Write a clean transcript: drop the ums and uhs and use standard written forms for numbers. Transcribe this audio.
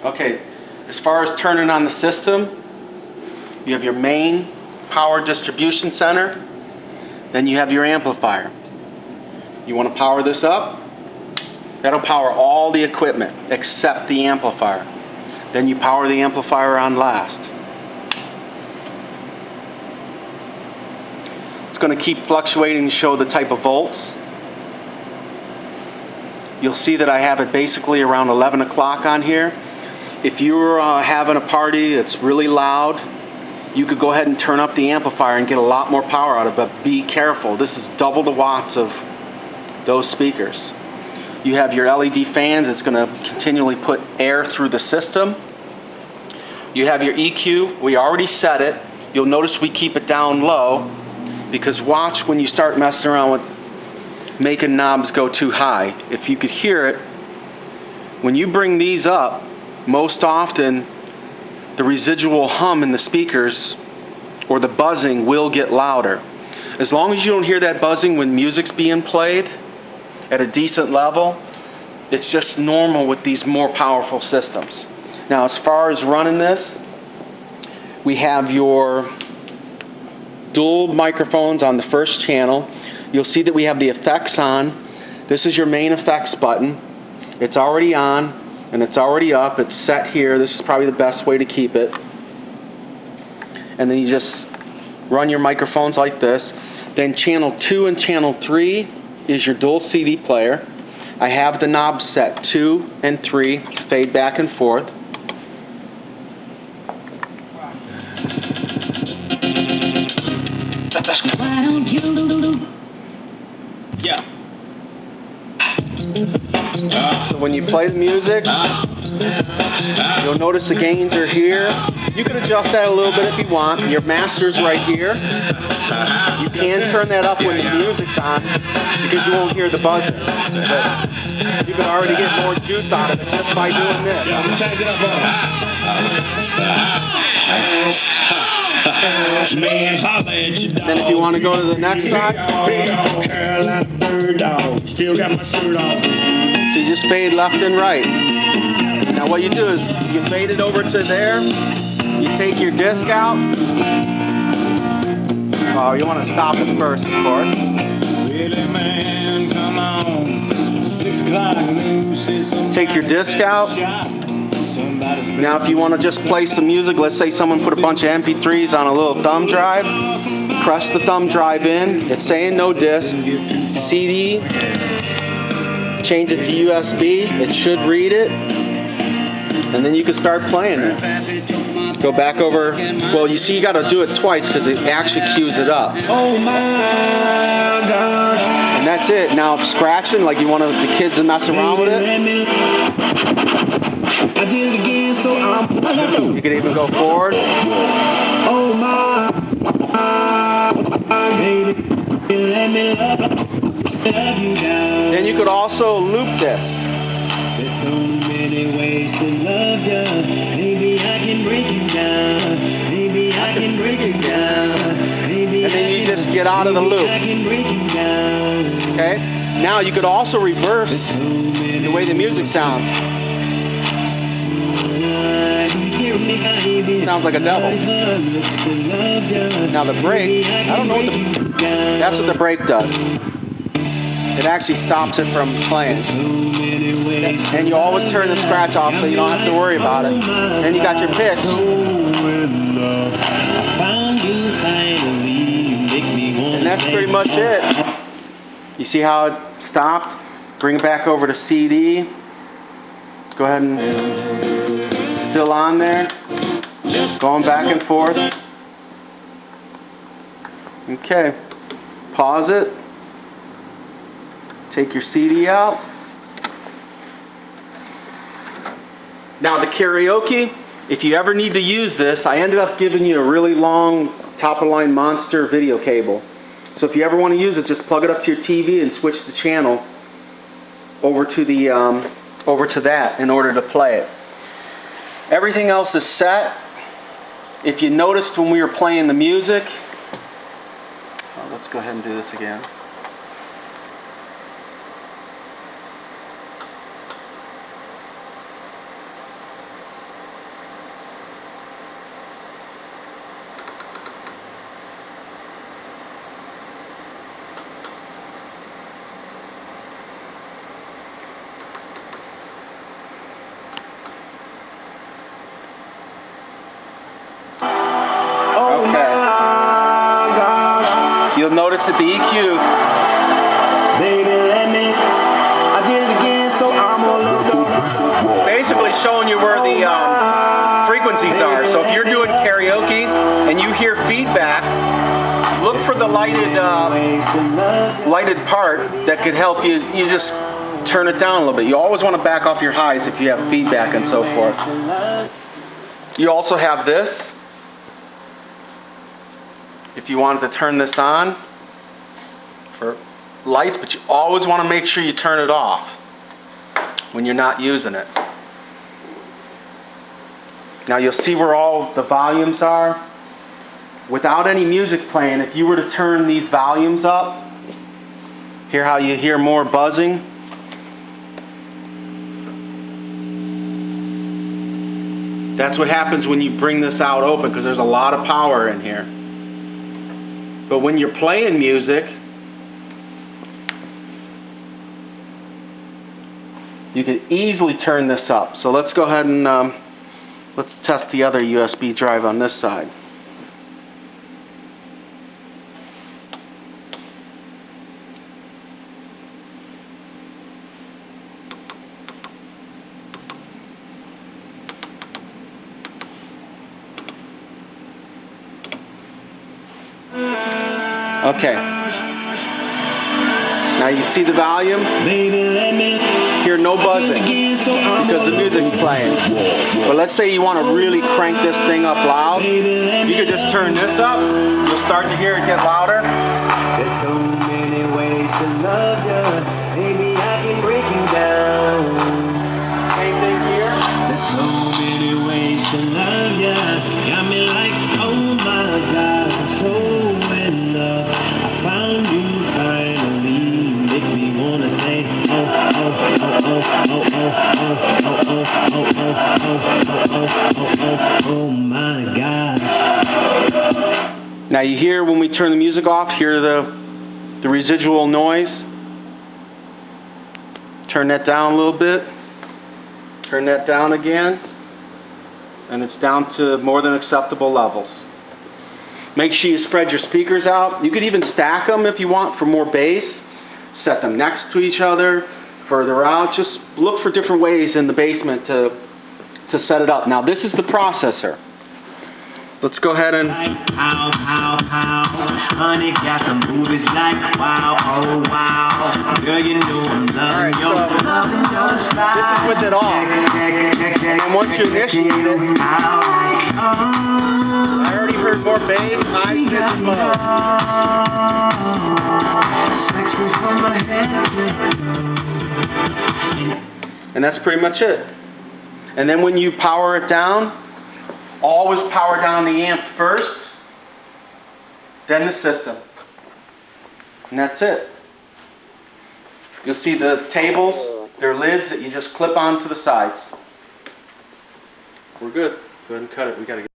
Okay, as far as turning on the system, you have your main power distribution center, then you have your amplifier. You want to power this up? That'll power all the equipment except the amplifier. Then you power the amplifier on last. It's going to keep fluctuating to show the type of volts. You'll see that I have it basically around 11 o'clock on here. If you're having a party that's really loud, you could go ahead and turn up the amplifier and get a lot more power out of it, but be careful. This is double the watts of those speakers. You have your LED fans. It's going to continually put air through the system. You have your EQ. We already set it. You'll notice we keep it down low because watch when you start messing around with making knobs go too high. If you could hear it, when you bring these up, most often the residual hum in the speakers or the buzzing will get louder. As long as you don't hear that buzzing when music's being played at a decent level, it's just normal with these more powerful systems. Now, as far as running this, we have your dual microphones on the first channel. You'll see that we have the effects on. This is your main effects button. It's already on and it's already up. It's set here. This is probably the best way to keep it. And then you just run your microphones like this. Then channel 2 and channel 3 is your dual CD player. I have the knobs set 2 and 3 to fade back and forth. Yeah. So when you play the music, you'll notice the gains are here. You can adjust that a little bit if you want. Your master's right here. You can turn that up when the music's on because you won't hear the buzzing. But you can already get more juice out of it just by doing this. Then if you want to go to the next side, so you just fade left and right. Now what you do is you fade it over to there. You take your disc out. Oh, you want to stop it first, of course. Take your disc out. Now if you want to just play some music, let's say someone put a bunch of MP3s on a little thumb drive, press the thumb drive in, it's saying no disc, CD, change it to USB, it should read it, and then you can start playing it. Go back over, well you see you got to do it twice because it actually cues it up. Oh my gosh. And that's it. Now scratching, like you want the kids to mess around with it. You can even go forward. Oh my, baby, let me love you down. Then you could also loop this. There's so many ways to love you. Maybe I can break you down. Maybe I can break you down. Maybe and then you just get out of the loop. Okay? Now you could also reverse the way the music sounds. Sounds like a devil. Now the brake, I don't know what that's what the brake does. It actually stops it from playing. And you always turn the scratch off so you don't have to worry about it. Then you got your pitch. And that's pretty much it. You see how it stopped? Bring it back over to CD. Go ahead and still on there. Going back and forth. Okay. Pause it. Take your CD out. Now the karaoke, if you ever need to use this, I ended up giving you a really long top-of-the-line monster video cable. So if you ever want to use it, just plug it up to your TV and switch the channel over to that in order to play it. Everything else is set. If you noticed when we were playing the music, let's go ahead and do this again. showing you where the frequencies are. So if you're doing karaoke and you hear feedback, look for the lighted part that could help you. You just turn it down a little bit. You always want to back off your highs if you have feedback and so forth. You also have this. If you wanted to turn this on for lights, but you always want to make sure you turn it off when you're not using it. Now you'll see where all the volumes are. Without any music playing, if you were to turn these volumes up, hear how you hear more buzzing? That's what happens when you bring this out open, because there's a lot of power in here. But when you're playing music, you can easily turn this up. So let's go ahead and let's test the other USB drive on this side. Okay. Now you see the volume? Hear no buzzing because the music's playing. But let's say you want to really crank this thing up loud. You could just turn this up. You'll start to hear it get louder. There's so many ways to love you. Maybe I can break you down. Same thing here. There's so many ways to love you. Got me like, oh my God, I'm so in love. I found you finally. Make me wanna say, oh, oh, oh, oh, oh, oh, oh, oh, oh, oh my God. Now you hear when we turn the music off, hear the residual noise. Turn that down a little bit. Turn that down again. And it's down to more than acceptable levels. Make sure you spread your speakers out. You could even stack them if you want for more bass. Set them next to each other, further out. Just look for different ways in the basement to set it up. Now this is the processor. Let's go ahead and... Honey got some boobies like wow, oh wow. Girl, you know I'm loving your style. This is with it on. And once you initiate it, I already heard more bass, high, pitch, low. And that's pretty much it. And then when you power it down, always power down the amp first, then the system. And that's it. You'll see the tables, they're lids that you just clip onto the sides. We're good. Go ahead and cut it. We gotta get